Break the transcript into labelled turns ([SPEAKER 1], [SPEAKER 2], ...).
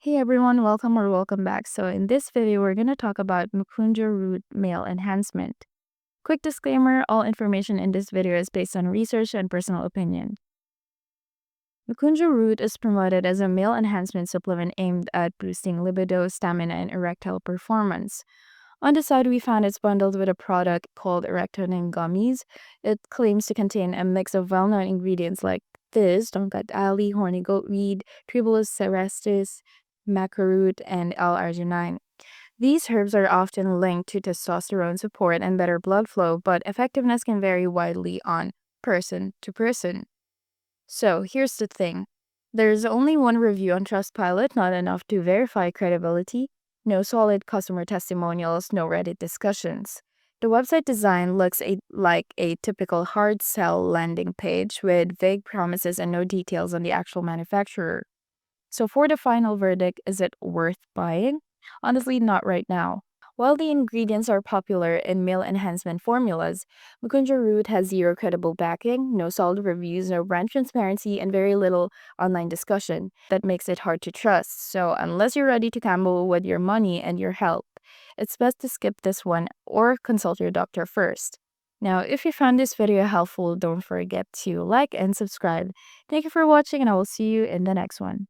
[SPEAKER 1] Hey everyone, welcome back. So in this video, we're going to talk about Mukonjo Root Male Enhancement. Quick disclaimer, all information in this video is based on research and personal opinion. Mukonjo Root is promoted as a male enhancement supplement aimed at boosting libido, stamina, and erectile performance. On the side, we found it's bundled with a product called Erectonin Gummies. It claims to contain a mix of well-known ingredients like fizz, Tongkat Ali, horny goatweed, Tribulus cerestis, macaroot, and L-arginine. These herbs are often linked to testosterone support and better blood flow, but effectiveness can vary widely on person to person. So here's the thing. There's only one review on Trustpilot, not enough to verify credibility. No solid customer testimonials, no Reddit discussions. The website design looks like a typical hard sell landing page with vague promises and no details on the actual manufacturer. So for the final verdict, is it worth buying? Honestly, not right now. While the ingredients are popular in male enhancement formulas, Mukonjo Root has zero credible backing, no solid reviews, no brand transparency, and very little online discussion. That makes it hard to trust. So unless you're ready to gamble with your money and your health, it's best to skip this one or consult your doctor first. Now, if you found this video helpful, don't forget to like and subscribe. Thank you for watching, and I will see you in the next one.